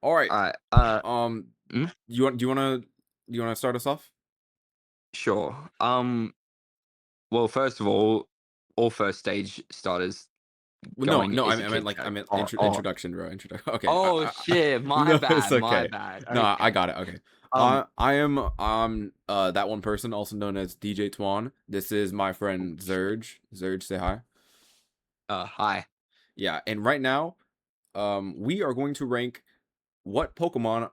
All right. All right. Um, Mm, do you wanna start us off? sure. Well, first of all first stage starters Well, no, going no. I is a mean, I meant kid like I joke. meant Oh, oh, introduction, bro. Introduction. Okay. oh, shit. My No, it's bad. My okay. bad. No, I Okay. got it. Okay. Um. I am that one person, also known as DJ Twan. This is my friend Zurge. Zurge, say hi. Hi. Yeah, and right now, we are going to rank what Pokemon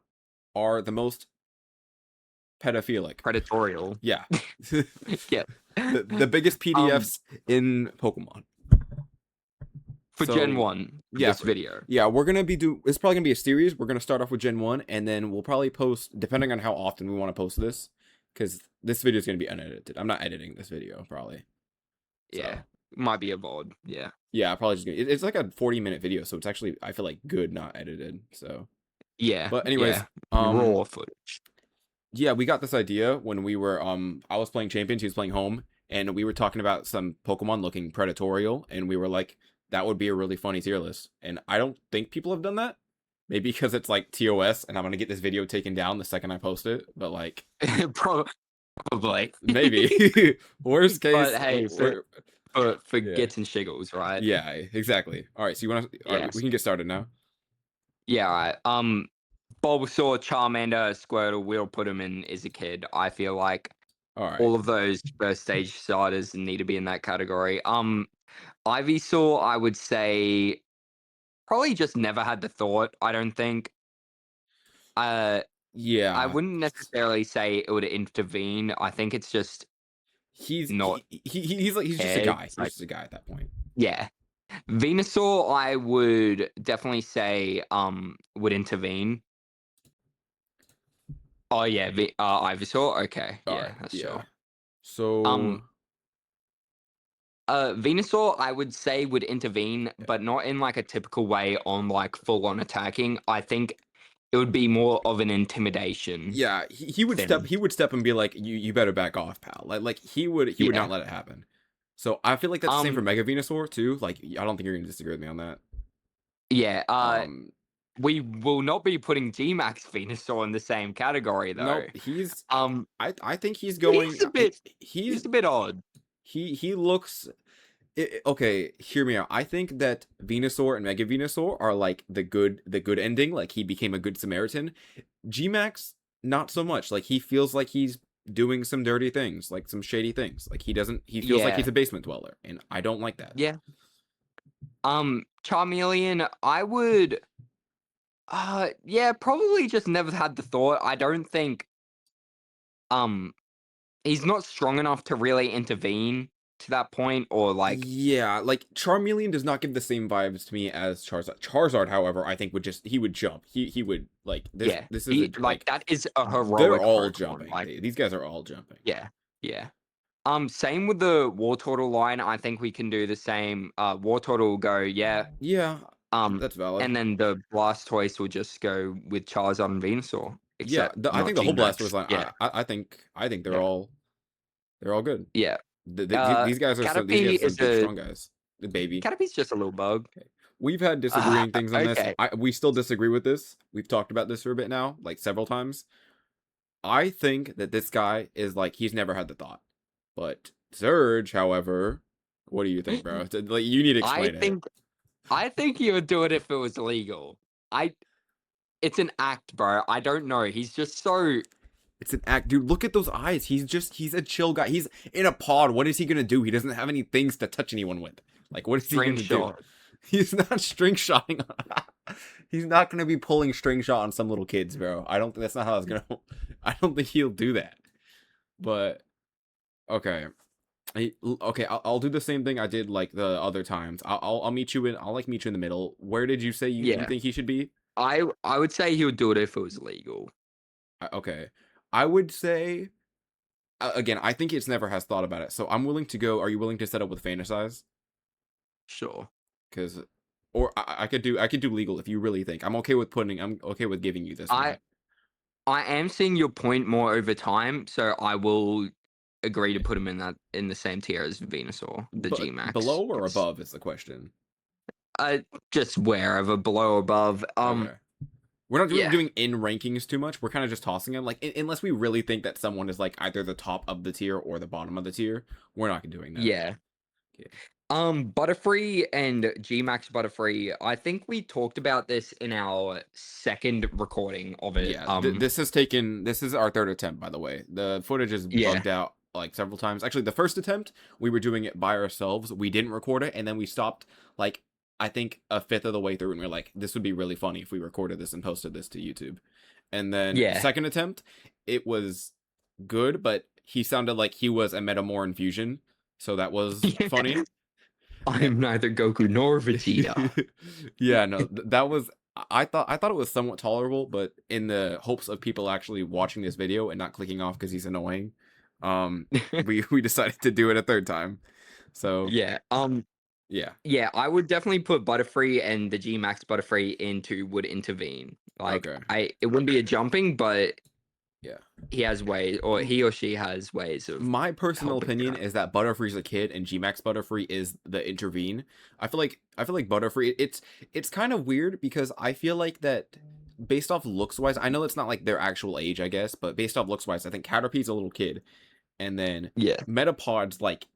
are the most pedophilic. Predatorial. Yeah. Yeah. The biggest Um. PDFs in Pokemon. For Gen So One, yeah, this video. we're gonna be it's probably gonna be a series. We're gonna start off with Gen 1, and then we'll probably post, depending on how often we want to post this, because this video is gonna be unedited. I'm not editing this video, probably. Yeah. So Might be a VOD. Yeah. yeah, probably just it's like a 40-minute video, so it's actually, I feel like, good not edited. So Yeah. but anyways, Yeah. Raw footage. yeah, we got this idea when we were I was playing Champions, he was playing Home, and we were talking about some Pokemon looking predatorial, and we were like, that would be a really funny tier list. And I don't think people have done that. Maybe because it's like TOS and I'm gonna get this video taken down the second I post it, but like Probably. maybe. Worst But case, hey, for yeah. gets and shiggles, right? Yeah, exactly. All right, so you want to, all right, we Yes. can get started now. Yeah, right. Bulbasaur, Charmander, Squirtle, we'll put him in as a kid. I feel like All right. all of those first stage starters need to be in that category. Ivysaur, I would say probably just never had the thought. I don't think. Uh, I Yeah. wouldn't necessarily say it would intervene. I think it's just He's not he's like, he's just a cared. guy. It's He's like, just a guy at that point. yeah. Venusaur, I would definitely say would intervene. Oh yeah, Ivysaur. Okay, All yeah, right. that's Yeah. sure. So, Um, Venusaur, I would say would intervene, but not in like a typical way on like full on attacking. I think it would be more of an intimidation yeah, he would step thing. and be like, you better back off, pal. Like he would not Yeah. let it happen. So I feel like that's the same for Um. Mega Venusaur too. Like, I don't think you're gonna disagree with me on that. Yeah. Um, We will not be putting Gmax Venusaur in the same category though. nope. He's Um. I think he's He's going. a bit. He's He's a bit odd. he looks. Okay, hear me out. I think that Venusaur and Mega Venusaur are like the good ending. Like, he became a good Samaritan. Gmax, not so much. Like, he feels like he's doing some dirty things, like some shady things. Like, he feels like he's Yeah. a basement dweller, and I don't like that. Yeah. Charmeleon, I would. Yeah, probably just never had the thought. I don't think. Um. He's not strong enough to really intervene to that point, or like, Yeah, like, Charmeleon does not give the same vibes to me as Charizard. Charizard, however, I think he would jump. He would, like, yeah, this is a, he like like, that is a they're heroic all Pokemon. jumping. Like, These guys are all jumping. yeah, yeah. Same with the Wartortle line. I think we can do the same. Wartortle will go, yeah. Yeah, Um, that's valid. and then the Blastoise will just go with Charizard and Venusaur, Yeah, except I not think the whole Gmax. Blastoise line. Yeah, I think yeah, they're all good. yeah. These guys are these Caterpie guys are some is big a strong guys. The baby. Caterpie's just a little bug. Okay. We've had disagreeing things on this. Okay. We still disagree with this. We've talked about this for a bit now, like several times. I think that this guy is like, he's never had the thought. But Surge, however, what do you think, bro? Like, you need to I explain it. think I think he would do it if it was legal. I It's an act, bro. I don't know. He's just so It's an act, dude. Look at those eyes. He's a chill guy. He's in a pod. What is he gonna do? He doesn't have any things to touch anyone with. Like, what is he string gonna do? shot. He's not string shotting. He's not gonna be pulling string shot on some little kids, bro. I don't think that's not how it's gonna. I don't think he'll do that. But okay, okay. I'll do the same thing I did like the other times. I'll meet you in. I'll like meet you in the middle. Where did you say you Yeah. think he should be? I would say he would do it if it was legal. Okay, I would say, again, I think it's never has thought about it. So I'm willing to go. Are you willing to set up with fantasize? Sure. Because, or I could do legal if you really think. I'm okay with giving you this I one. I am seeing your point more over time, so I will agree to put him in the same tier as Venusaur, the But Gmax. below or Yes. above is the question. Just wherever, below, above. Okay. We're not really Yeah. doing in rankings too much. We're kind of just tossing them. Like, unless we really think that someone is like either the top of the tier or the bottom of the tier, we're not doing that. Yeah. Yeah. Butterfree and Gmax Butterfree, I think we talked about this in our second recording of it. Yeah, this is our third attempt, by the way. The footage is Yeah. bugged out like several times. Actually, the first attempt we were doing it by ourselves. We didn't record it, and then we stopped like I think a fifth of the way through, and we are like, this would be really funny if we recorded this and posted this to YouTube. And then Yeah. second attempt, it was good, but he sounded like he was a Metamore fusion, so that was funny. I'm neither Goku nor Vegeta. Yeah, no, that was I thought it was somewhat tolerable, but in the hopes of people actually watching this video and not clicking off because he's annoying, we decided to do it a third time. So Yeah. yeah, Yeah, I would definitely put Butterfree and the Gmax Butterfree into would intervene. Like okay, it wouldn't be a jumping, but yeah. he has ways, or he or she has ways of My personal helping opinion out. is that Butterfree's a kid and Gmax Butterfree is the intervene. I feel like Butterfree it's kind of weird because I feel like that based off looks wise, I know it's not like their actual age, I guess, but based off looks wise, I think Caterpie's a little kid, and then Yeah. Metapod's like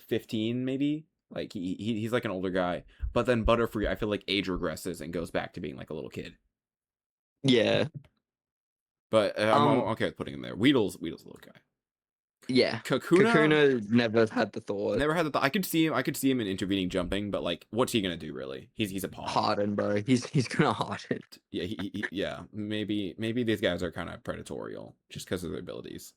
15 maybe. Like he's like an older guy, but then Butterfree I feel like age regresses and goes back to being like a little kid. Yeah. But I'm okay with putting him there. Weedle's a little guy. Yeah. Kakuna Kakuna never had the thought. never had the thought. I could see him in intervening jumping, but like, what's he gonna do really? He's a pawn. Harden, bro. He's gonna harden. Yeah, yeah. Maybe these guys are kind of predatorial just because of their abilities.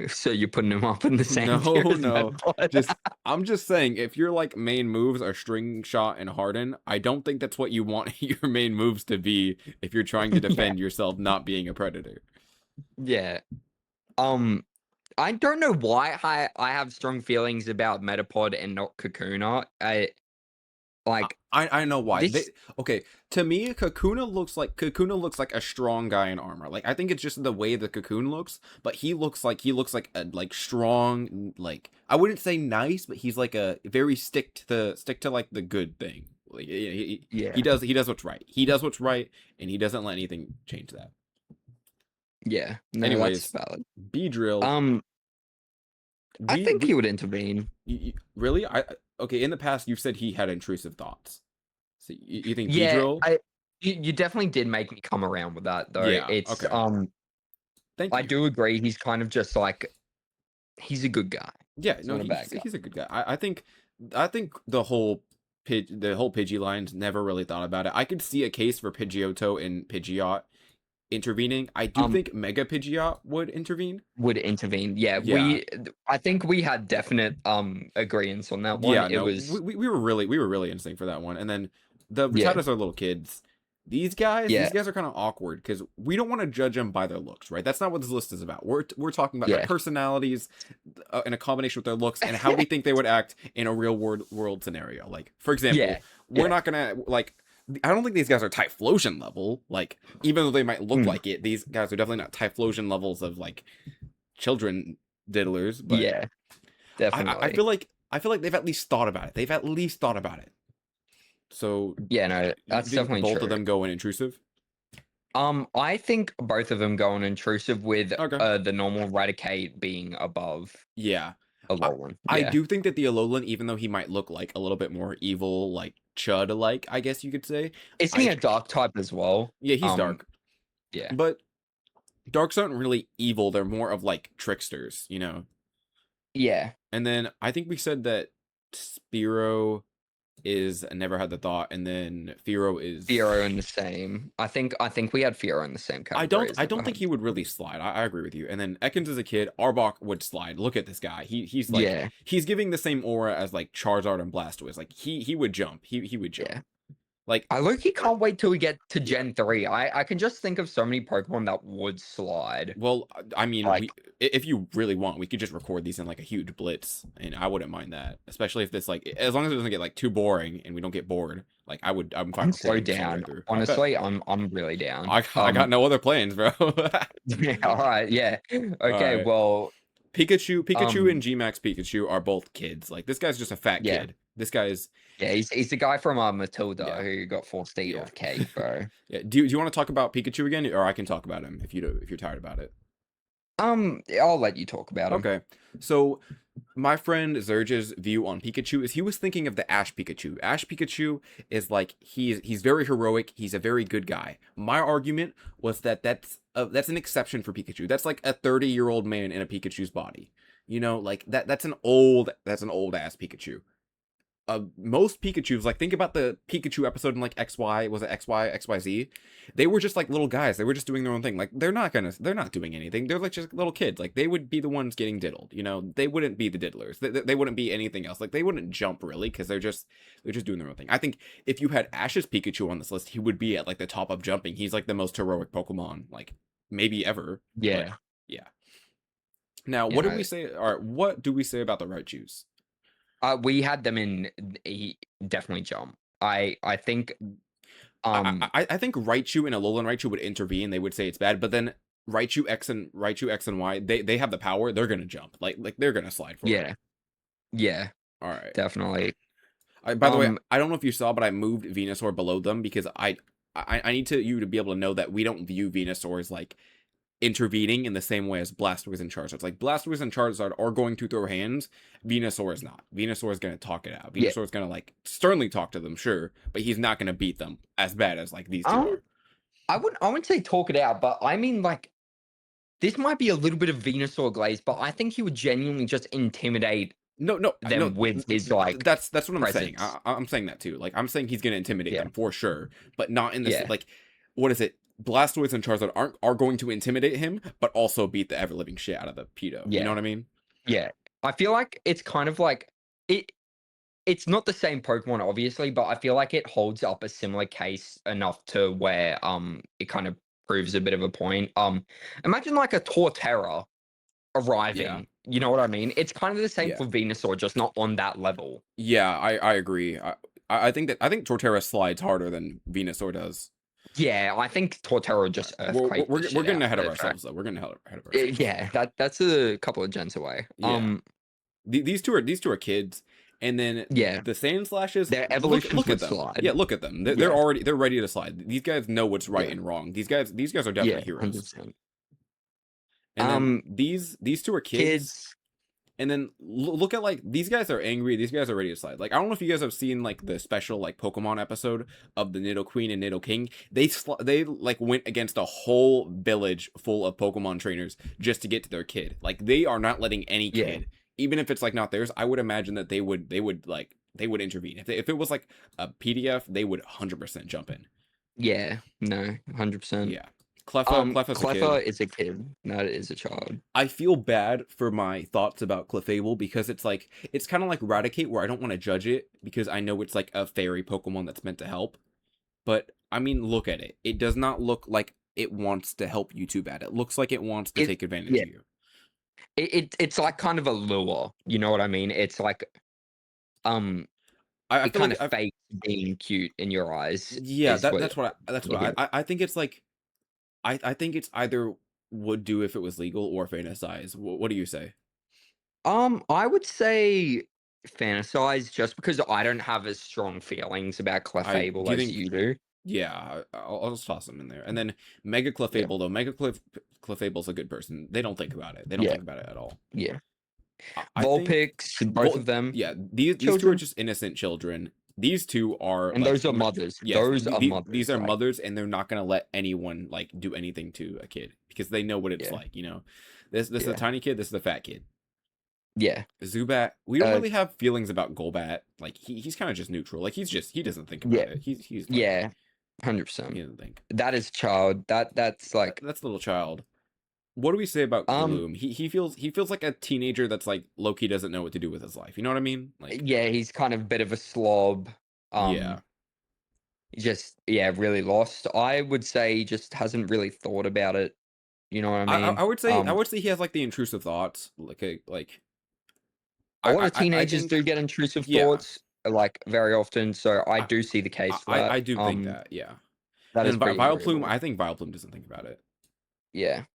So you're putting him up in the same No, tier as no. Metapod? I'm just saying, if your like main moves are String Shot and Harden, I don't think that's what you want your main moves to be if you're trying to defend yourself not being a predator. Yeah. I don't know why I have strong feelings about Metapod and not Kakuna. I know why. This. Okay, to me, Kakuna looks like a strong guy in armor. Like I think it's just the way the Cocoon looks, but he looks like a like strong, like I wouldn't say nice, but he's like a very stick to like the good thing. Like Yeah. he does what's right. He does what's right, and he doesn't let anything change that. Yeah. No, Anyways, that's valid. Beedrill. I think he would intervene. Really? Okay. In the past, you've said he had intrusive thoughts. So you think Yeah, Beedrill? you definitely did make me come around with that though. Yeah. It's Okay. Thank I you. do agree. He's kind of just like he's a good guy. Yeah. He's No, not a bad guy. he's a good guy. I think the whole Pidgey lines never really thought about it. I could see a case for Pidgeotto and Pidgeot intervening. I do think Mega Pidgeot would intervene. Would intervene. Yeah, Yeah. I think we had definite agreements on that one. Yeah, It no, was we were really in sync for that one. And then the Yeah. Rattatas are little kids. These Yeah. guys are kind of awkward because we don't want to judge them by their looks, right? That's not what this list is about. We're talking about their Yeah. personalities in a combination with their looks and how we think they would act in a real world scenario. Like, for example, Yeah. we're not gonna like. I don't think these guys are Typhlosion level. Like, even though they might look like it, these guys are definitely not Typhlosion levels of like children diddlers. But Yeah, definitely. I feel like they've at least thought about it. So Yeah, no, you that's think definitely both true. of them go in intrusive? I think both of them go on intrusive with Okay. the normal Raticate being above Yeah. Alolan. I Yeah. do think that the Alolan, even though he might look like a little bit more evil, like Chud-like, I guess you could say. Isn't he a dark type as well? Yeah, he's dark. Yeah. But darks aren't really evil. They're more of like tricksters, you know? Yeah. And then I think we said that Spearow is Never Had the Thought, and then Fearow is Fearow in the same. I think we had Fearow in the same category. I don't think he would really slide. I agree with you. And then Ekans is a kid. Arbok would slide. Look at this guy. He's like he's giving the same aura as like Charizard and Blastoise. Like he would jump. He would jump. Yeah. Like I look-y can't wait till we get to Gen 3. I can just think of so many Pokemon that would slide. Well, I mean, Like- if you really want, we could just record these in like a huge blitz, and I wouldn't mind that. Especially if this like, as long as it doesn't get like too boring and we don't get bored. Like I'm fine. I'm so recording this straight down. through. Honestly, I'm really down. I got no other plans, bro. Yeah, all right, yeah. Okay, right. well, Pikachu and Gmax Pikachu are both kids. Like this guy's just a fat Yeah. kid. This guy's Yeah, he's the guy from Matilda yeah, who got forced to eat all yeah. the cake, bro. Yeah. Do you want to talk about Pikachu again, or I can talk about him if you're tired about it? I'll let you talk about him. Okay. So my friend Zerge's view on Pikachu is he was thinking of the Ash Pikachu. Ash Pikachu is like he's very heroic. He's a very good guy. My argument was that that's an exception for Pikachu. That's like a 30-year-old man in a Pikachu's body. You know, like that's an old ass Pikachu. Most Pikachu's, like, think about the Pikachu episode in like XY, was it XYZ? They were just like little guys. They were just doing their own thing. Like they're not doing anything. They're like just little kids. Like they would be the ones getting diddled. You know, they wouldn't be the diddlers. They wouldn't be anything else. Like they wouldn't jump really because they're just doing their own thing. I think if you had Ash's Pikachu on this list, he would be at like the top of jumping. He's like the most heroic Pokemon, like maybe ever. But Yeah, yeah. Now, you what did know, we say? All right, what do we say about the Raichus? we had them in he definitely jump. I think I think Raichu and Alolan Raichu would intervene. They would say it's bad, but then Raichu X and Y, they have the power. They're gonna jump. Like they're gonna slide for it. yeah, yeah, All right. definitely. By the way, Um, I don't know if you saw, but I moved Venusaur below them because I need you to be able to know that we don't view Venusaur as like intervening in the same way as Blastoise and Charizard. Like Blastoise and Charizard are going to throw hands. Venusaur is not. Venusaur is going to talk it out. yeah. Venusaur is going to like sternly talk to them, sure, but he's not going to beat them as bad as like these two Um, are. I wouldn't say talk it out, but I mean like this might be a little bit of Venusaur glaze, but I think he would genuinely just intimidate No. them with his like That's what I'm saying. presence. I'm saying that too. Like I'm saying he's going to intimidate Yeah, them for sure, but not in this yeah, like what is it? Blastoise and Charizard are going to intimidate him, but also beat the ever living shit out of the pedo. You know yeah, what I mean? yeah. I feel like it's kind of like it. It's not the same Pokemon, obviously, but I feel like it holds up a similar case enough to where it kind of proves a bit of a point. Imagine like a Torterra Yeah. arriving. You know what I mean? It's kind of the same Yeah. for Venusaur, just not on that level. Yeah, I agree. I think Torterra slides harder than Venusaur does. Yeah, I think Torterra All right. just We're, earthquake the we're shit getting out ahead of the track. ourselves though. We're getting ahead of ourselves. Yeah, that's a couple of gens away. Yeah. These two are kids, and then Yeah, the Sand Slashes. their evolutions Look at would them. slide. Yeah, look at them. Yeah, They're ready to slide. These guys know what's right yeah, and wrong. These guys are yeah, definitely heroes. 100%. And then these two are kids. Kids. And then look at like these guys are angry. These guys are ready to slide. Like I don't know if you guys have seen like the special like Pokemon episode of the Nidoqueen and Nidoking. They like went against a whole village full of Pokemon trainers just to get to their kid. Like they are not letting any Yeah, kid, even if it's like not theirs. I would imagine that they would intervene. If it was like a PDF, they would 100% jump in. yeah, no, 100%. Yeah. Cleffa's a Cleffa kid. is a kid, not is a child. I feel bad for my thoughts about Clefable because it's like it's kind of like Raticate where I don't want to judge it because I know it's like a fairy Pokemon that's meant to help. But I mean, look at it. It does not look like it wants to help you too bad. It looks like it wants to It take advantage Yeah, of you. it's like kind of a lure. You know what I mean? It's like um, I it feel kind like of fakes being cute in your eyes. yeah, Is what that's it what is. I think it's like I think it's either would do if it was legal or fantasize. What do you say? I would say fantasize just because I don't have as strong feelings about I Clefable do you as think you do. yeah, I'll just toss them in there. And then Mega Yeah, Clefable though, Clefable's a good person. They don't think about it. They don't yeah, think about it at all. yeah. I think Vulpix, both well, of them, yeah, these two are children, just innocent children. These two are and like those are mothers. yes, Those are these mothers. are Like, mothers, and they're not gonna let anyone like do anything to a kid because they know what it's yeah, like. You know, this is a yeah, tiny kid. This is a fat kid. yeah. Zubat, we don't Uh, really have feelings about Golbat. Like he's kind of just neutral. Like he doesn't think yeah, about it. He's like yeah. he 100%. doesn't think. That is child. That's like That's a little child. What do we say about um Gloom? He feels like a teenager that's like Loki doesn't know what to do with his life. You know what I mean? Like yeah, he's kind of a bit of a slob. yeah. He's just yeah, really lost. I would say he just hasn't really thought about it. You know what I mean? I would say he has like the intrusive thoughts. Like A lot of I teenagers think do get intrusive yeah. thoughts, like very often. So I I do see the case for I that. do think that, yeah. That And is then pretty Vileplume, agreeable. I think Vileplume doesn't think about it. Yeah,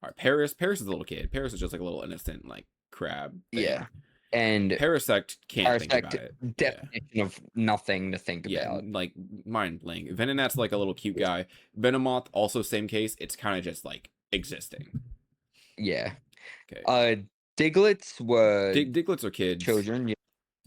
All right, Paris is a little kid. Paris is just like a little innocent like crab thing. yeah. and Parasect can't think about Parasect, it. Yeah. definition of nothing to think Yeah, about. like mind blank. Venonat's like a little cute guy. Venomoth, also same case. It's kind of just like existing. Yeah. Okay. Uh, Diglets were Diglets are kids. children, yeah.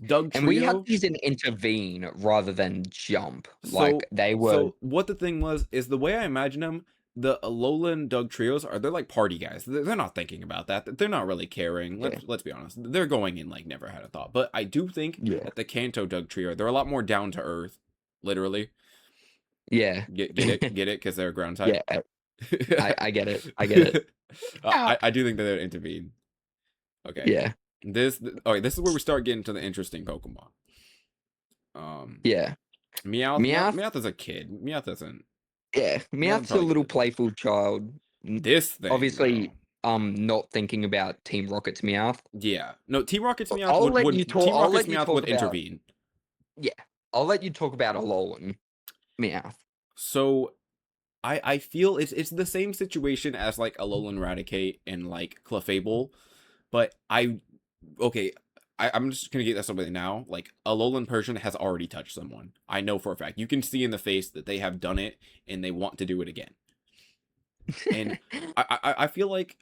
Doug And we had Trio. these in intervene rather than jump. Like So they were, so what the thing was is the way I imagine them. The Alolan Doug trios they're like party guys. They're not thinking about that. They're not really caring. yeah, Let's be honest. They're going in like never had a thought. But I do think yeah, that the Kanto Doug trio they're a lot more down to earth. Literally, yeah, get it because they're ground type. yeah. I get it. I get it. I do think that they'd intervene. Okay. Yeah, Okay, this is where we start getting to the interesting Pokemon. yeah. Meowth, Meowth is a kid. Meowth isn't. yeah. Meowth Meowth's a probably little good. playful child. This thing, Obviously, bro. not thinking about Team Rocket's Meowth. Yeah. No, Team Rocket's Meowth I'll let you would talk. Team I'll Rocket's let you Meowth talk would about. intervene. Yeah, I'll let you talk about Alolan Meowth. So I feel it's the same situation as like Alolan Raticate and like Clefable, but okay, I'm just gonna get this over now. Like Alolan Persian has already touched someone. I know for a fact. You can see in the face that they have done it and they want to do it again. And I feel like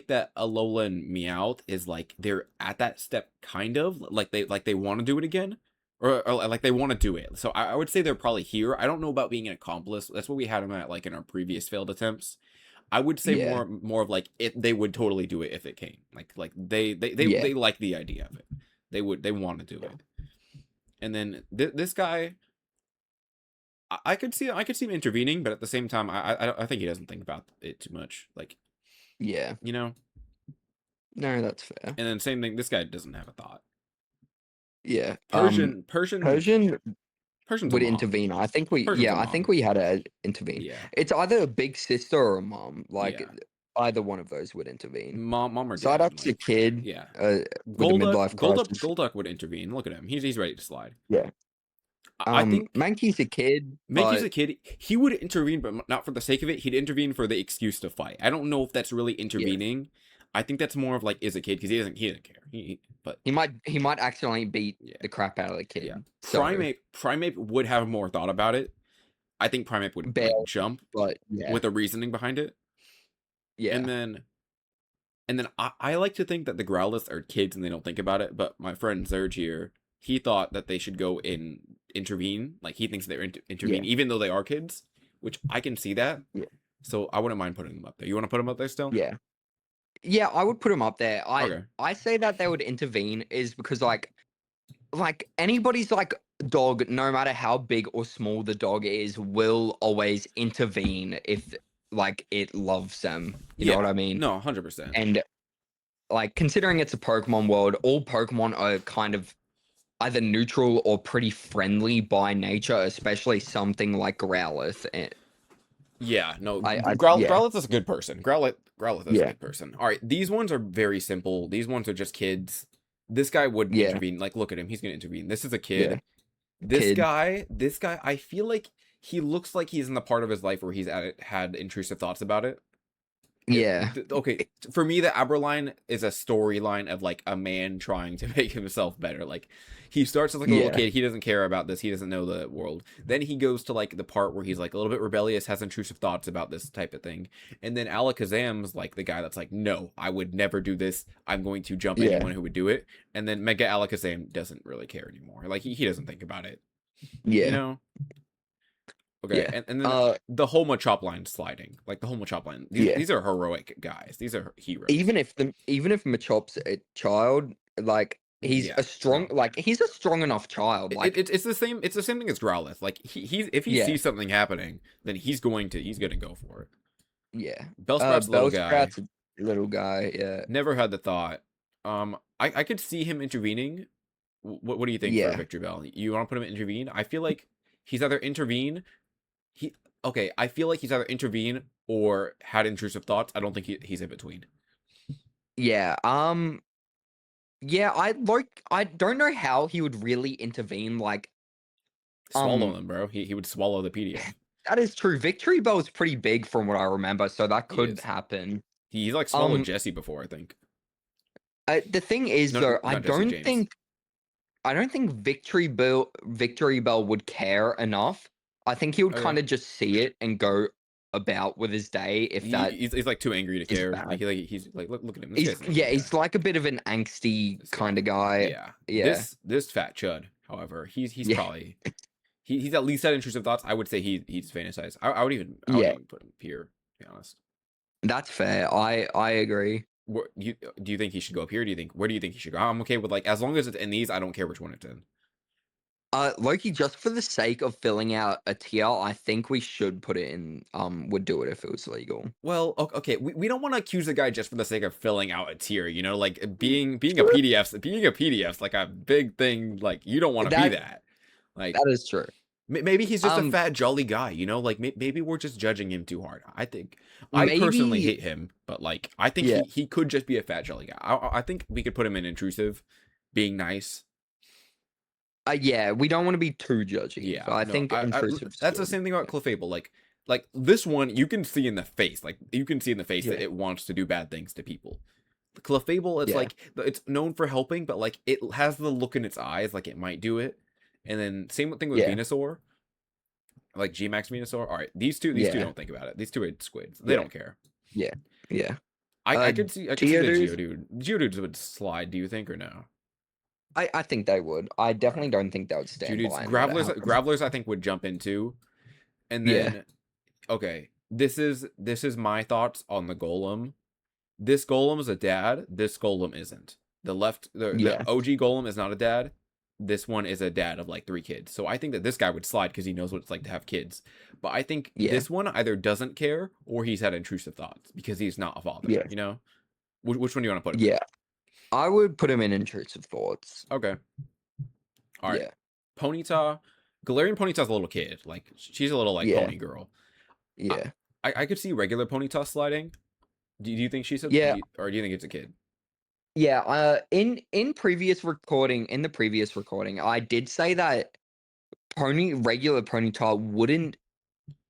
that Alolan Meowth is like they're at that step kind of like they want to do it again. Or like they want to do it. So I would say they're probably here. I don't know about being an accomplice. That's what we had them at like in our previous failed attempts. I would say Yeah, more of like it they would totally do it if it came. Like yeah, they like the idea of it. They want to do yeah, it. And then this guy I could see him intervening, but at the same time I think he doesn't think about it too much. Like, yeah. you know. No, that's fair. And then same thing, this guy doesn't have a thought. Yeah. Persian Persian Persian's a would mom. intervene. Persian's a I think mom. we had to intervene. Yeah. It's either a big sister or a mom. Like Yeah. either one of those would intervene. Mom or dad. Psyduck's a Like, kid yeah. with a midlife crisis. Golduck would intervene. Look at him. He's ready to slide. Yeah. I think Mankey's a kid, Mankey's but a kid. He would intervene, but not for the sake of it. He'd intervene for the excuse to fight. I don't know if that's really yeah, intervening. I think that's more of like is a kid because he doesn't care. But he might accidentally beat yeah, the crap out of the yeah. kid. So Primate would have more thought about it. I think Primate would like bail, jump but yeah, with a reasoning behind it. yeah, And then I like to think that the Growliths are kids and they don't think about it. But my friend Zerg here, he thought that they should go and intervene. Like he thinks they're intervene, yeah, even though they are kids, which I can see that. yeah, So I wouldn't mind putting them up there. You want to put them up there still? yeah. Yeah, I would put him up there. Okay. I say that they would intervene is because like anybody's like dog, no matter how big or small the dog is, will always intervene if like it loves them. You know what I mean? No, 100%. And like considering it's a Pokemon world, all Pokemon are kind of either neutral or pretty friendly by nature, especially something like Growlithe. And Yeah, no, yeah, Growlithe is a good person. Growlithe is a yeah, good person. All right, these ones are very simple. These ones are just kids. This guy would yeah, intervene. Like, look at him. He's gonna intervene. This is a yeah. kid. Kid. This guy, I feel like he looks like he's in the part of his life where he's had intrusive thoughts about it. Yeah. Okay, for me, the Aberline is a storyline of like a man trying to make himself better. Like he starts as like a little Yeah. kid, he doesn't care about this, he doesn't know the world. Then he goes to like the part where he's like a little bit rebellious, has intrusive thoughts about this type of thing. And then Alakazam's like the guy that's like, no, I would never do this. I'm going to jump Yeah. anyone who would do it. And then Mega Alakazam doesn't really care anymore. Like he doesn't think about it. Yeah. You know? Okay, Yeah. and then the whole Machop line sliding, like the whole Machop line. These are heroic guys. These are heroes. Even if Machop's a child, like he's a strong enough child. Like it's the same. It's the same thing as Growlithe. Like if he sees something happening, then he's gonna go for it. Yeah. Bellsprout's Bellsprout's a little guy. Yeah. Never had the thought. I could see him intervening. What do you think for Victory Bell? You want to put him in intervene? I feel like he's either intervene. I feel like he's either intervene or had intrusive thoughts. I don't think he's in between. Yeah. Yeah, I don't know how he would really intervene. Like Swallow them, bro. He would swallow the PDF. That is true. Victory Bell is pretty big from what I remember, so that could happen. He's like swallowed Jesse before, I think. The thing is, No, though, not Jesse James. I don't think Victory Bell would care enough. I think he would Okay. kind of just see it and go about with his day if that He's like too angry to is care. bad. He's like look at him. This guy's an angry Yeah, guy. he's like a bit of an angsty This kind guy. of guy. Yeah. Yeah, This fat chud, however, he's yeah, probably he's at least had intrusive thoughts. I would say he's fantasized. I would yeah. even put him here, to be honest. That's fair. I agree. What do you think he should go up here? Do you think where do you think he should go? I'm okay with like as long as it's in these, I don't care which one it's in. Loki, just for the sake of filling out a tier, I think we should put it in. Would do it if it was legal. Well, okay, we don't want to accuse the guy just for the sake of filling out a tier, you know, like being a PDF's like a big thing. Like you don't want to be that. Like That is true. maybe he's just a Um, fat jolly guy, you know. Like maybe we're just judging him too hard. I personally maybe. hate him, but like I think Yeah, he could just be a fat jolly guy. I think we could put him in intrusive, being nice. yeah. We don't want to be too judgy. Yeah, But I no, think intrusive. that's the same thing about Clefable. Like this one, you can see in the face, Yeah, that it wants to do bad things to people. The Clefable, it's yeah, like it's known for helping, but like it has the look in its eyes, like it might do it. And then same thing with yeah, Venusaur, like Gmax Venusaur. All right, these two yeah, don't think about it. These two are squids. They yeah, don't care. yeah, yeah. I could see the Geodude. Geodude. Geodudes would slide. Do you think or no? I think they would. I All definitely right, don't think they would stand Geodudes, by and let it happen. Gravelers, I think would jump into, and Yeah, then okay, this is my thoughts on the Golem. This Golem is a dad. This Golem isn't. The yeah, OG Golem is not a dad. This one is a dad of like 3 kids. So I think that this guy would slide because he knows what it's like to have kids. But I think yeah, this one either doesn't care or he's had intrusive thoughts because he's not a father. yeah, You know, which one do you want to put him yeah. I would put him in intrusive thoughts. in? Okay, all right. Yeah, Ponyta, Galarian Ponyta's a little kid. Like she's a little like yeah, pony girl. I yeah, I could see regular Ponyta sliding. Do you think she's yeah, or do you think it's a kid? yeah. In the previous recording, I did say that regular Ponyta wouldn't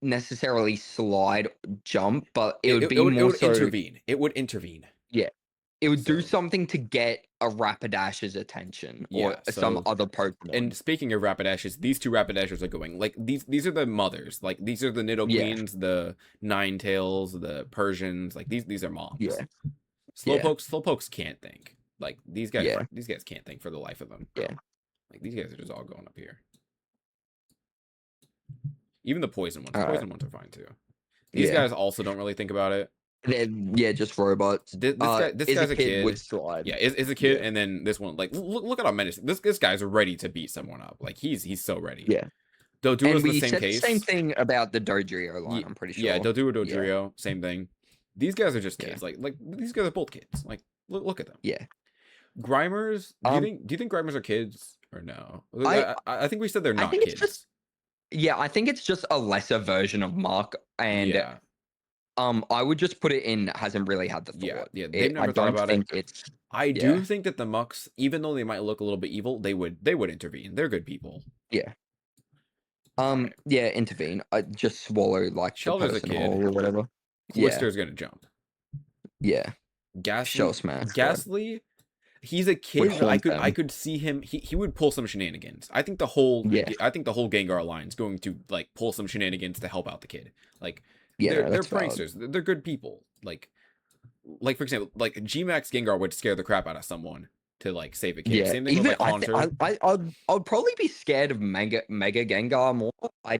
necessarily slide jump, but it would be It more would so. intervene. It would intervene. Yeah, it would do So something to get a Rapidash's attention or yeah. some So other and Pokemon. speaking of Rapidashes, these two Rapidashers are going like these are the mothers. Like these are the Yeah, Nidoqueens, the Ninetales, the Persians. Like these are moms. yeah, yeah, Slowpokes can't think. Like yeah, these guys can't think for the life of them. yeah, Like these guys are just all going up here. Even the poison ones. The alright, poison ones are fine too. These yeah. guys also don't really think about it. Yeah, just robots. This Is a guy's a kid would kid. slide. Yeah, is a kid, Yeah, and then this one, like, look at how menacing. This guy's ready to beat someone up. Like he's so ready. yeah. Doduo's And the we same said the same case. thing about the Dodrio line, I'm pretty Yeah, sure. Doduo, Yeah, Dodrio, same thing. These guys are just yeah, kids. Like these guys are both kids. Like look at them. yeah. Grimers. Um, Do you think Grimers are kids or no? Like, I I think we said they're I not think it's just kids. I think it's just a lesser version of Mark, and Yeah, I would just put it in hasn't really had the yeah, thought. yeah. They've I never thought don't about it. think it's I do yeah, think that the Mucks, even though they might look a little bit evil, they would intervene. They're good people. yeah. All right. Yeah, intervene. I just swallow like the Shelter's a person kid. whole or whatever. Yeah, Twister's gonna jump. yeah. Shell Ghastly, smash, bro. Ghastly, he's a Would kid, but haunt I them. could see him. He would pull some shenanigans. Yeah, I think the whole Gengar line is going to like pull some shenanigans to help out the kid. Like yeah, no, they're that's valid. pranksters. They're good people. Like for example, like Gmax Gengar would scare the crap out of someone to like save a kid. Yeah, Same thing with even like Haunter. I'd probably be scared of Mega Gengar more. I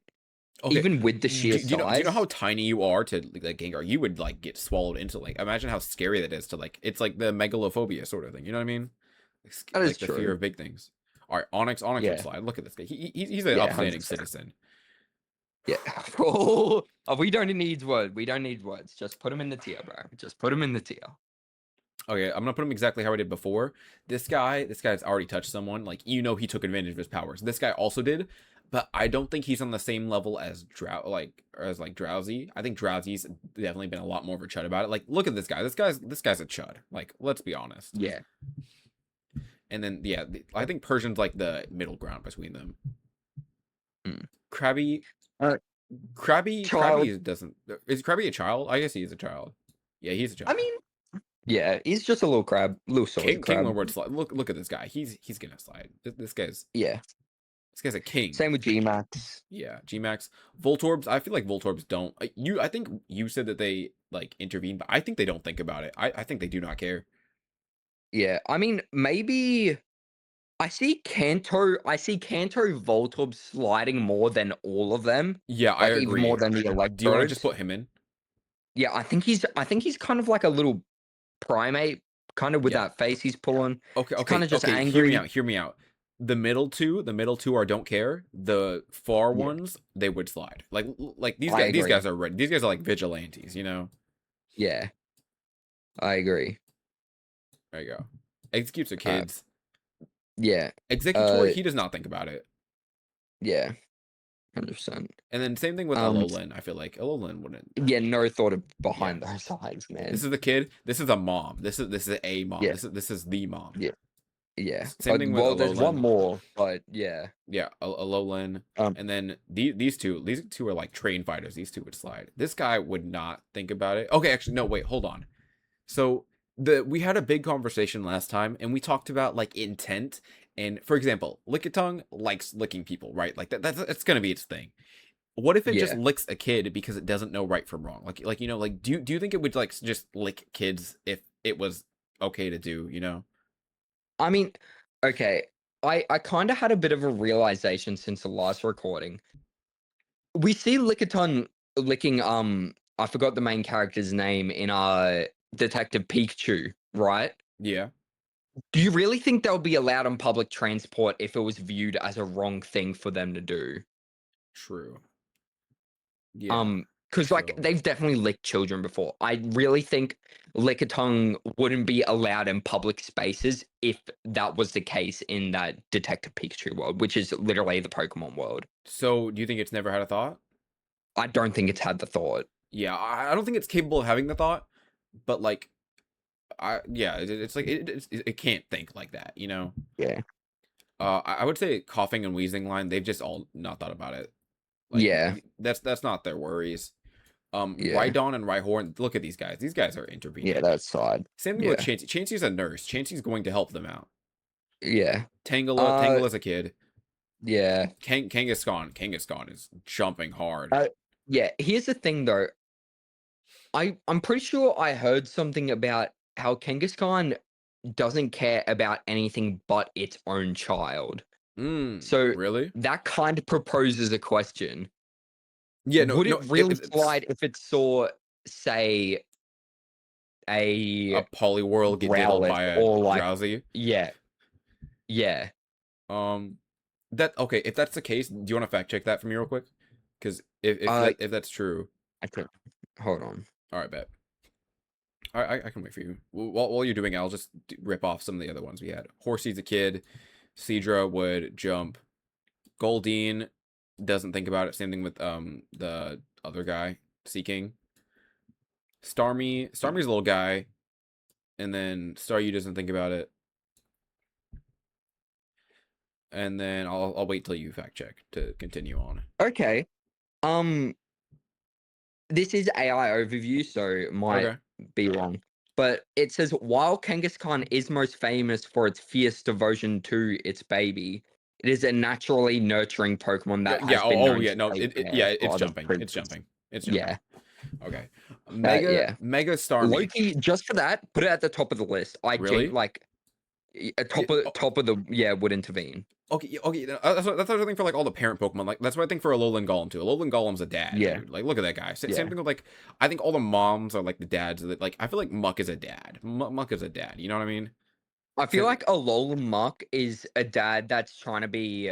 Okay, even with the sheer do you know how size. tiny you are to like Gengar? You would like get swallowed into like imagine how scary that is to like it's like the megalophobia sort of thing. You know what I mean? That is Like the fear true. of big things. All right, Onyx would Yeah, slide. Look at this guy. He's an yeah, upstanding 100%. citizen. Yeah. Oh, we don't need words. We don't need words. Just put him in the tier, bro. Just put him in the tier. Okay, I'm gonna put him exactly how I did before. This guy's already touched someone. Like he took advantage of his powers. This guy also did, but I don't think he's on the same level as Drowsy. I think Drowsy's definitely been a lot more of a chud about it. Like, look at this guy. This guy's a chud. Like, let's be honest. Yeah. And then yeah, I think Persian's like the middle ground between them. Mm. Krabby, Uh, Krabby child. doesn't. Is Krabby a child? I guess he is a child. Yeah, he's a child. I mean, Yeah, he's just a little crab, little soldier King crab. Lord would slide. Look at this guy. He's gonna slide. Yeah. This guy's a king. Same with G-Max. Yeah, Gmax, Voltorbs. I feel like Voltorbs don't. I think you said that they like intervene, but I think they don't think about it. I think they do not care. Yeah, I mean, maybe I see Kanto Voltorb sliding more than all of them, Yeah, I like, even more agree. than the Do you want to just Electrodes. put him in? Yeah, I think he's kind of like a little primate, kind of with Yeah. that face he's pulling. Okay, He's okay, kinda just okay. Hear me angry. out. Hear me out. The middle two are don't care. The far Yeah, ones, they would slide. Like I these agree. guys are ready. These guys are like vigilantes, you know. Yeah, I agree. There you go. Executes the Uh, kids. yeah, Executor, uh, he does not think about it. yeah, 100%. And then same thing with Um, Alolan. I feel like Alolan wouldn't. yeah, no thought of Yeah. behind those eyes, This man. is the kid. This is a mom. This is a mom. Yeah, This is the mom. yeah, yeah. Same thing with Well, there's one Alolan. more, but yeah. Yeah, Alolan. Um, And then these two are like trained fighters. These two would slide. This guy would not think about it. Okay, actually, no, wait, hold on. So we had a big conversation last time, and we talked about like intent. And for example, Lickitung likes licking people, right? Like that's gonna be its thing. What if it just yeah. licks a kid because it doesn't know right from wrong? Like like do you think it would like just lick kids if it was okay to do? You know? I mean, okay, I kinda had a bit of a realization since the last recording. We see Lickitung licking, I forgot the main character's name in, Detective Pikachu, right? Yeah. Do you really think they'll be allowed on public transport if it was viewed as a wrong thing for them to do? True. Yeah. Because like, So they've definitely licked children before. I really think Lickitung wouldn't be allowed in public spaces if that was the case in that Detective Pikachu world, which is literally the Pokemon world. do you think it's never had a thought? I don't think it's had the thought. Yeah, I don't think it's capable of having the thought, but like yeah, it's like it can't think like that, you know. Yeah. I would say coughing and wheezing line. They've just all not thought about it. Like Yeah. that's not their worries. Yeah. Rhydon and Rhyhorn, look at these guys. These guys are Yeah, intervening. that's side. Same thing with Yeah. Chansey. Chansey's a nurse. Chansey's going to help them out. Yeah. Uh, Tangela's a kid. yeah. Kangaskhan is jumping hard. Uh, yeah. Here's the thing though. I'm pretty sure I heard something about how Kangaskhan doesn't care about anything but its own child. So Really? that kind of proposes a question. Yeah, no, Would it no. really slide if it saw, say, A a Poliwhirl get diddled Growlithe by a or like, Drowsy. yeah, yeah. Um, that okay. If that's the case, do you want to fact check that for me real quick? Because Uh, if that's true, I can hold on. all right, bet. I can wait for you. While you're doing it, I'll just rip off some of the other ones we had. Horsey's a kid. Seadra would jump. Goldeen doesn't think about it. Same thing with the other guy, Seeking. Starmie's a little guy, and then Staryu doesn't think about it. And then I'll wait till you fact check to continue on. Okay. Um, this is AI overview, so it might Okay. be wrong. But it says while Kangaskhan is most famous for its fierce devotion to its baby, it is a naturally nurturing Pokemon Yeah, that yeah. has been known Yeah. to No, take yeah. care It's for other jumping. It's princes. jumping. It's jumping. Yeah, Okay. yeah. Mega Starmie. Loki, just for that, put it at the top of the list. Really? Like Yeah, top of the would intervene. okay. Okay. That's what I think for like all the parent Pokemon. Like that's what I think for Alolan Golem too. Alolan Golem's a dad, Yeah, dude. Like look at that guy. Same yeah. thing with like I think all the moms are like the dads. That like I feel like Muck is a dad. Muck is a dad. You know what I mean? I feel like Alolan Muck is a dad that's trying to be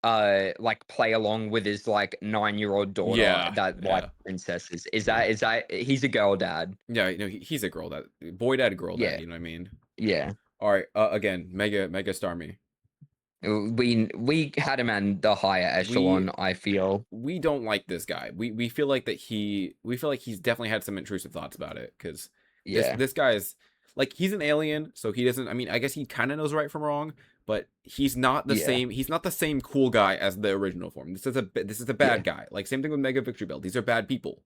like play along with his like 9-year-old daughter Yeah. that like Yeah. princesses. Is that he's a girl dad? Yeah. You know he's a girl dad. Boy dad, girl dad. Yeah, You know what I mean? yeah. All right. Again, Mega Starmie. We had him in the higher We echelon, I feel. we don't like this guy. We feel like we feel like he's definitely had some intrusive thoughts about it because Yeah, this guy's like he's an alien, so he doesn't. I mean, I guess he kind of knows right from wrong, but he's not the yeah, same. He's not the same cool guy as the original form. This is a yeah, bad guy. Like same thing with Mega Victory Belt. These are bad people.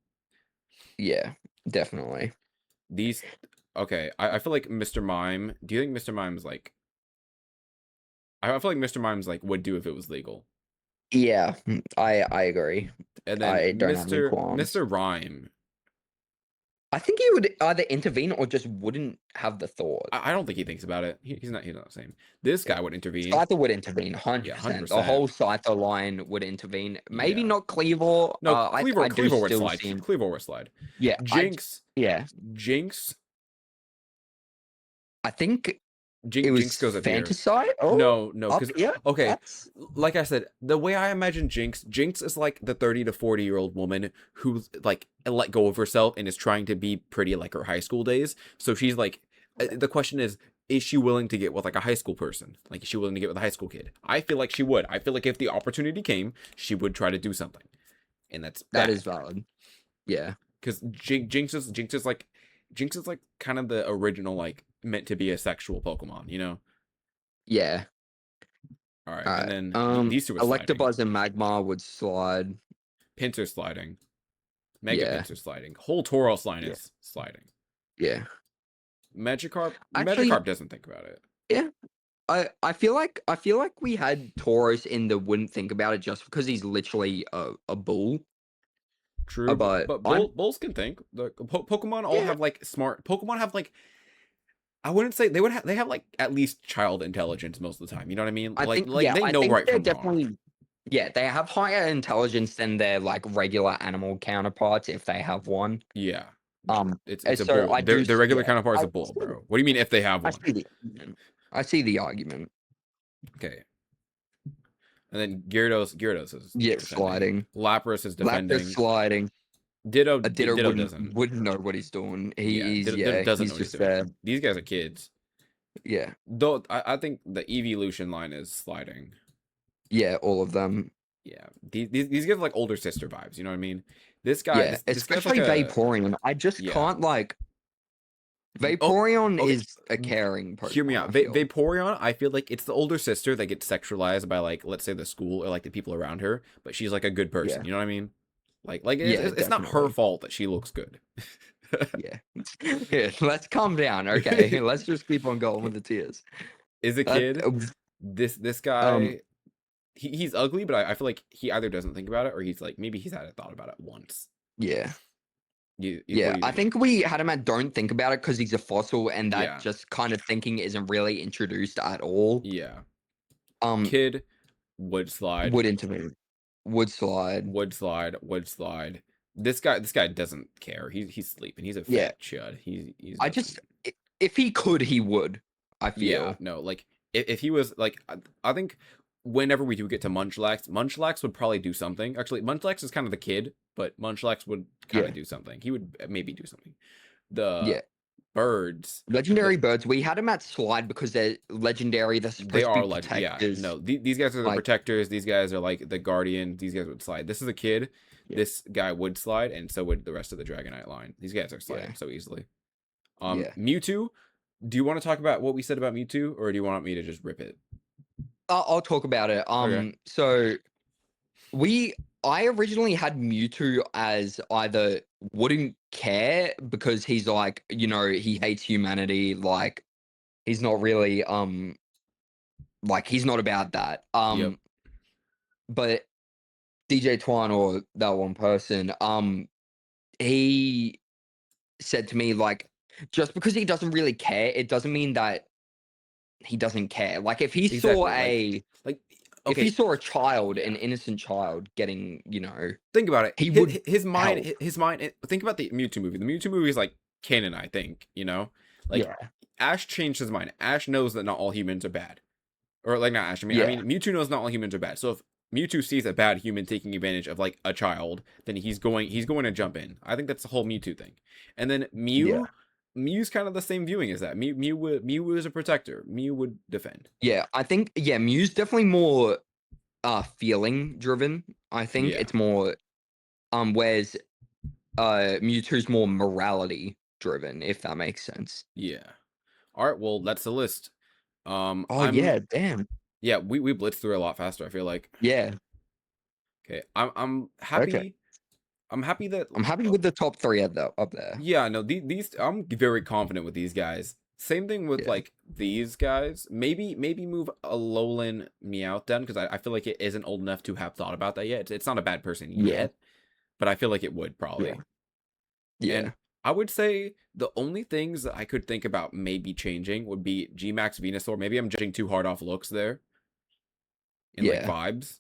yeah. Definitely. These Okay, I feel like Mr. Mime. Do you think Mr. Mime's like? I feel like Mr. Mime's like would do if it was legal. Yeah, I agree. And then I don't have any Mr. qualms. Rhyme. I think he would either intervene or just wouldn't have the thought. I don't think he thinks about it. He's not the same. This Yeah. guy would intervene. Scyther would intervene, Yeah, 100%. The 100%. whole Scyther line would intervene. Maybe Yeah. not Cleaver. No, I do Cleaver would still slide. see him. Cleaver would slide. Yeah, Jinx, yeah. Jinx, I think it was Jinx goes up here. Fantasy. Oh, No, up because here. okay, That's like I said, the way I imagine Jinx is like the 30 to 40-year-old woman who's like let go of herself and is trying to be pretty like her high school days. So she's like, the question is she willing to get with like a high school person? Like, is she willing to get with a high school kid? I feel like she would. I feel like if the opportunity came, she would try to do something, and that's that bad. is valid. Yeah, Because Jinx is like kind of the original like meant to be a sexual Pokemon, you know? yeah. All right, All and right. then these two are sliding. Electabuzz and Magmar would slide. Pinsir sliding. Mega Yeah, Pinsir sliding. Whole Tauros line yeah, is sliding. yeah. Actually, Magikarp doesn't think about it. yeah. I feel like we had Tauros in the wouldn't think about it just because he's literally a bull. True, But but I'm Bulls can think. The Pokemon all yeah. have like smart. Pokemon have like I wouldn't say they have like at least child intelligence most of the time. You know what I mean? I think Like yeah. they I know think right they're from wrong. definitely yeah. They have higher intelligence than their like regular animal counterparts if they have one. Yeah, And it's a so bull. I do Their regular yeah. counterpart is a bull, bro. What do you mean if they have I one? see the argument. I see the argument. Okay, and then Gyarados is Yeah, defending. sliding. Lapras is Lapras defending. sliding. A Ditto Ditto wouldn't doesn't. wouldn't know what he's doing. Yeah, He's Ditto yeah. doesn't know He's what he's just doing. there. These guys are kids. Yeah. Though I think the Evolution line is sliding. Yeah. All of them. Yeah, these give like older sister vibes. You know what I mean? This guy, Yeah. this guy's like Especially a Vaporeon. I just yeah. can't like. Oh, Vaporeon okay. is a caring Hear me Pokemon. out. I feel. Vaporeon, I feel like it's the older sister that gets sexualized by like let's say the school or like the people around her, but she's like a good person. Yeah. You know what I mean? Yeah. It's not her Definitely. fault that she looks good. Yeah. Yeah. Let's calm down. Okay. Let's just keep on going with the tears. Is a That. kid. This Um. guy, he's ugly, but I feel like he either doesn't think about it or he's like maybe he's had a thought about it once. Yeah. What Yeah, do you I think? think we had him at don't think about it because he's a fossil and that Yeah, just kind of thinking isn't really introduced at all. yeah. Um, Kid, would slide, would intervene, would slide. would slide. This guy doesn't care. He's sleeping. He's a Yeah, fat chud. He's I doesn't. just if he could, he would. I Yeah, feel. no, like if he was like, I think whenever we do get to Munchlax would probably do something. Actually, Munchlax is kind of the kid, but Munchlax would kind Yeah, of do something. He would maybe do something. The yeah. birds, the Legendary birds. We had him at slide because they're legendary. They're they supposed to be are like yeah, protectors. no, these guys are the Like protectors. These guys are like the guardians. These guys would slide. This is a kid. yeah, This guy would slide, and so would the rest of the Dragonite line. These guys are yeah, sliding so easily. yeah. Mewtwo. Do you want to talk about what we said about Mewtwo, or do you want me to just rip it? I'll talk about it. Okay. So we I originally had Mewtwo as either wouldn't care because he's like, he hates humanity, like he's not really like he's not about that. Yep. But DJ Twan or that one person, he said to me like just because he doesn't really care, it doesn't mean that he doesn't care. Like Exactly. Like if he okay. saw a child, Yeah. an innocent child getting, Think about it. he would His mind. help. His mind. Think about the Mewtwo movie. The Mewtwo movie is like canon. I think you know. Like Yeah. Ash changed his mind. Ash knows that not all humans are bad, or like not Ash. I Yeah. mean Mewtwo knows not all humans are bad. So if Mewtwo sees a bad human taking advantage of like a child, then he's going to jump in. I think that's the whole Mewtwo thing. And then Yeah. Mew's kind of the same viewing as that. Mew is a protector. Mew would defend. Yeah. I think Mew's definitely more feeling driven. I think Yeah. it's more whereas Mewtwo's more morality driven, if that makes sense. Yeah. All right. Well, that's the list. Oh I'm yeah, damn. yeah. We blitzed through a lot faster. I feel like. Yeah. Okay. I'm Okay. happy. I'm happy that I'm happy with the top 3 up there. yeah, no, these I'm very confident with these guys. Same thing with Yeah. like these guys. Maybe move a Alolan Meowth down because I feel like it isn't old enough to have thought about that yet. It's not a bad person Yeah. yet, but I feel like it would Yeah. probably. And Yeah. I would say the only things that I could think about maybe changing would be Gmax Venusaur. Maybe I'm judging too hard off looks there and like Yeah. vibes.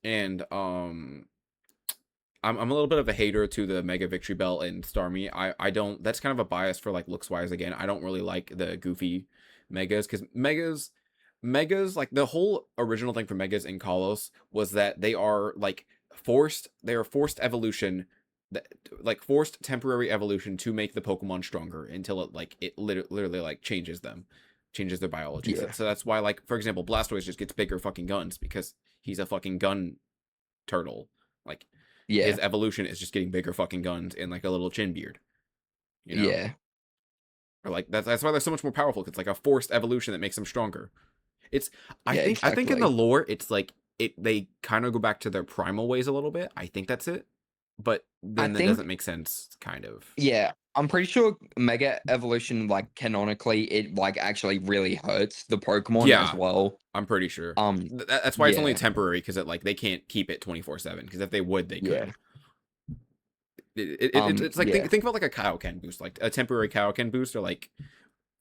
And I'm a little bit of a hater to the Mega Victory Belt and Starmie. I don't. That's kind of a bias for like looks wise. Again, I don't really like the goofy Megas because Megas like the whole original thing for Megas in Kalos was that they are like forced. They are forced evolution, that like forced temporary evolution to make the Pokemon stronger until it literally like changes them, changes their biology. So, Yeah. so that's why like for example Blastoise just gets bigger fucking guns because he's a fucking gun turtle. Like Yeah. his evolution is just getting bigger fucking guns and like a little chin beard, you know? Yeah. Or like that's why they're so much more powerful. It's like a forced evolution that makes them stronger. It's Yeah, I think in the exactly. lore it's like they kind of go back to their primal ways a little bit. I think that's it. But I then that think doesn't make sense kind of. yeah, I'm pretty sure Mega Evolution, like, canonically, it, like, actually really hurts the Pokemon as Yeah, well. I'm pretty sure. Um, That's why it's only yeah. temporary because it like they can't keep it 24/7 because if they would they Yeah. could. It's like Yeah. think about like a Kaioken boost, like a temporary Kaioken boost or like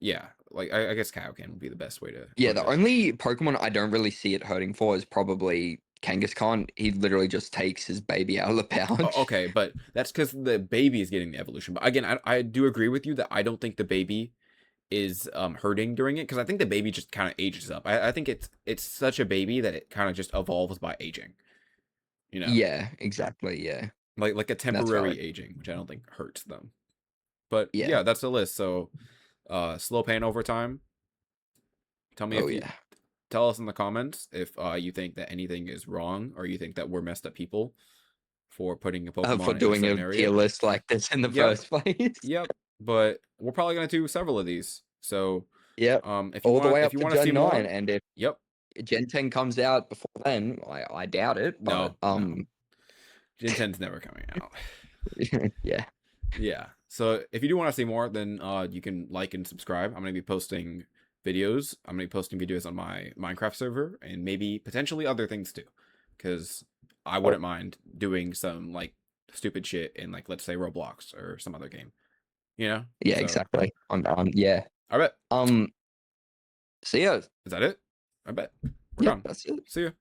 yeah, like I guess Kaioken would be the best way to Yeah, put the it. only Pokemon I don't really see it hurting for is probably Kangaskhan. He literally just takes his baby out of the pouch. Okay, but that's because the baby is getting the evolution. But again, I do agree with you that I don't think the baby is hurting during it because I think the baby just kind of ages up. I think it's such a baby that it kind of just evolves by aging. You know, Yeah, exactly, yeah. like a That's temporary valid. aging, which I don't think hurts them. But Yeah. yeah, that's the list. So, slow pain over time. Tell me Oh, if you yeah. tell us in the comments if you think that anything is wrong or you think that we're messed up people for putting a For Pokemon in a doing certain a tier area. list like this in the Yep, first place. yep. But we're probably gonna do several of these. So, Yep. if you All the want way if up you to want to see Gen 9, more, and if yep. Gen 10 comes out before then, I doubt it, but, No. Gen 10's never coming out. yeah. Yeah. So if you do want to see more, then you can like and subscribe. I'm gonna be posting videos. I'm gonna be posting videos on my Minecraft server and maybe potentially other things too, because I Oh, wouldn't mind doing some like stupid shit in like let's say Roblox or some other game. You know. yeah, So exactly. Yeah. I bet. Um, see ya. Is that it? I bet. We're Yep, done. that's it. See you.